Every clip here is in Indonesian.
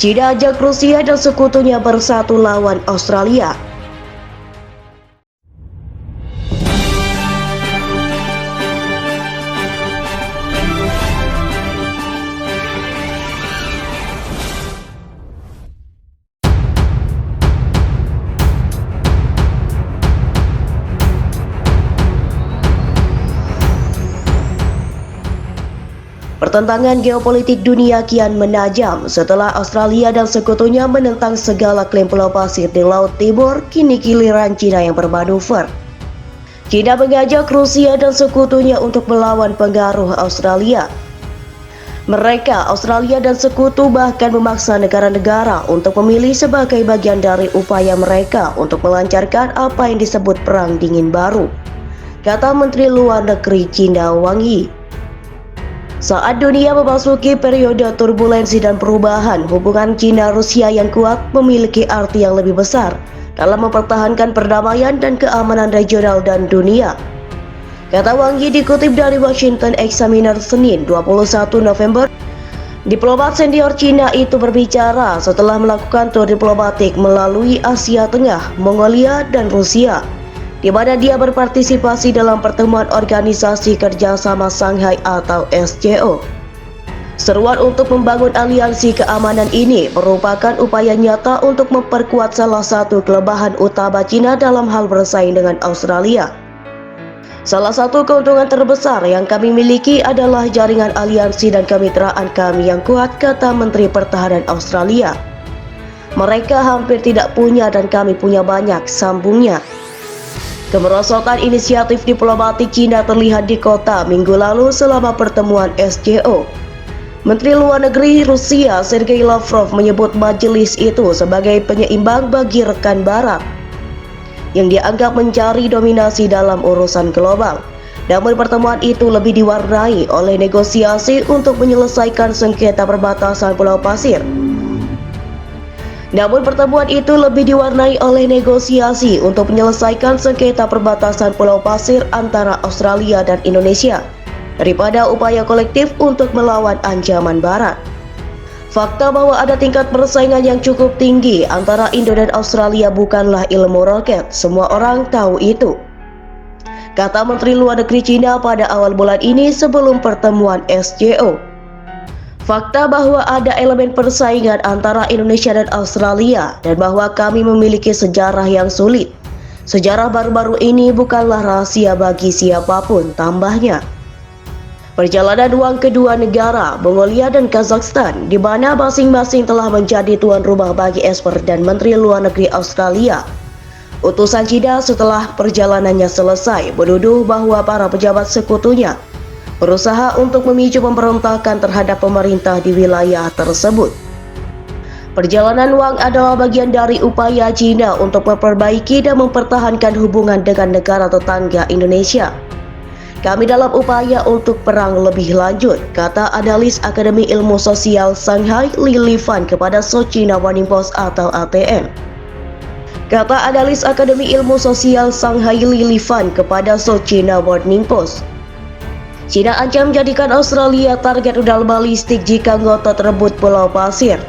China ajak Rusia dan sekutunya bersatu lawan Australia. Pertentangan geopolitik dunia kian menajam setelah Australia dan sekutunya menentang segala klaim pulau pasir di Laut Timur. Kini giliran China yang bermanuver. China mengajak Rusia dan sekutunya untuk melawan pengaruh Australia. Mereka, Australia dan sekutu, bahkan memaksa negara-negara untuk memilih sebagai bagian dari upaya mereka untuk melancarkan apa yang disebut Perang Dingin Baru, kata Menteri Luar Negeri China Wang Yi. Saat dunia memasuki periode turbulensi dan perubahan, hubungan China-Rusia yang kuat memiliki arti yang lebih besar dalam mempertahankan perdamaian dan keamanan regional dan dunia, kata Wang Yi dikutip dari Washington Examiner Senin 21 November. Diplomat senior China itu berbicara setelah melakukan tur diplomatik melalui Asia Tengah, Mongolia, dan Rusia, di mana dia berpartisipasi dalam pertemuan Organisasi Kerjasama Shanghai atau SCO. Seruan untuk membangun aliansi keamanan ini merupakan upaya nyata untuk memperkuat salah satu kelemahan utama China dalam hal bersaing dengan Australia. Salah satu keuntungan terbesar yang kami miliki adalah jaringan aliansi dan kemitraan kami yang kuat, kata Menteri Pertahanan Australia. Mereka hampir tidak punya dan kami punya banyak, sambungnya. Kemerosotan inisiatif diplomatik China terlihat di kota minggu lalu selama pertemuan SCO. Menteri Luar Negeri Rusia Sergei Lavrov menyebut majelis itu sebagai penyeimbang bagi rekan Barat yang dianggap mencari dominasi dalam urusan global. Namun pertemuan itu lebih diwarnai oleh negosiasi untuk menyelesaikan sengketa perbatasan Pulau Pasir. Namun pertemuan itu lebih diwarnai oleh negosiasi untuk menyelesaikan sengketa perbatasan Pulau Pasir antara Australia dan Indonesia daripada upaya kolektif untuk melawan ancaman Barat. Fakta bahwa ada tingkat persaingan yang cukup tinggi antara Indo dan Australia bukanlah ilmu roket, semua orang tahu itu, kata Menteri Luar Negeri China pada awal bulan ini sebelum pertemuan SCO. Fakta bahwa ada elemen persaingan antara Indonesia dan Australia dan bahwa kami memiliki sejarah yang sulit. Sejarah baru-baru ini bukanlah rahasia bagi siapapun, tambahnya. Perjalanan uang kedua negara, Mongolia dan Kazakhstan, di mana masing-masing telah menjadi tuan rumah bagi expert dan Menteri Luar Negeri Australia. Utusan China setelah perjalanannya selesai menuduh bahwa para pejabat sekutunya berusaha untuk memicu pemberontakan terhadap pemerintah di wilayah tersebut. Perjalanan Wang adalah bagian dari upaya China untuk memperbaiki dan mempertahankan hubungan dengan negara tetangga Indonesia. Kami dalam upaya untuk perang lebih lanjut, kata analis Akademi Ilmu Sosial Shanghai Li Lifan kepada South China Morning Post atau ATM. Kata analis Akademi Ilmu Sosial Shanghai Li Lifan kepada South China Morning Post, China ancam menjadikan Australia target rudal balistik jika ngotot rebut Pulau Pasir.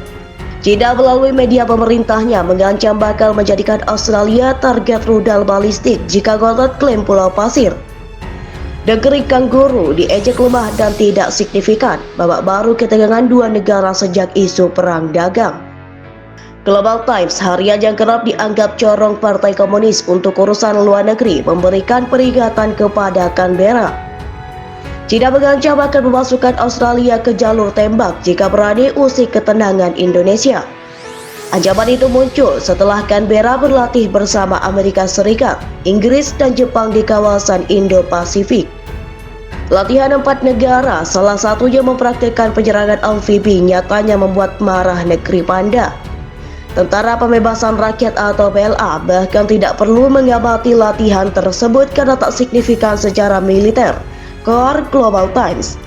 China melalui media pemerintahnya mengancam bakal menjadikan Australia target rudal balistik jika ngotot klaim Pulau Pasir. Negeri Kangguru diejek lemah dan tidak signifikan, babak baru ketegangan dua negara sejak isu perang dagang. Global Times, harian yang kerap dianggap corong Partai Komunis untuk urusan luar negeri, memberikan peringatan kepada Canberra. China mengancam akan memasukkan Australia ke jalur tembak jika berani usik ketenangan Indonesia. Ancaman itu muncul setelah Canberra berlatih bersama Amerika Serikat, Inggris, dan Jepang di kawasan Indo-Pasifik. Latihan 4 negara, salah satunya mempraktikkan penyerangan amfibi, nyatanya membuat marah negeri panda. Tentara Pembebasan Rakyat atau PLA bahkan tidak perlu mengamati latihan tersebut karena tak signifikan secara militer, koar Global Times.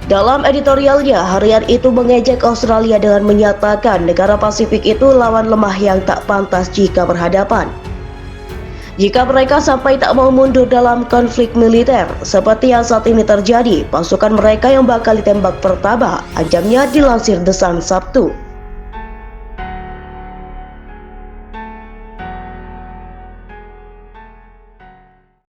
Dalam editorialnya, harian itu mengejek Australia dengan menyatakan negara Pasifik itu lawan lemah yang tak pantas jika berhadapan. Jika mereka sampai tak mau mundur dalam konflik militer seperti yang saat ini terjadi, pasukan mereka yang bakal ditembak pertama, anjamnya dilansir The Sun Sabtu.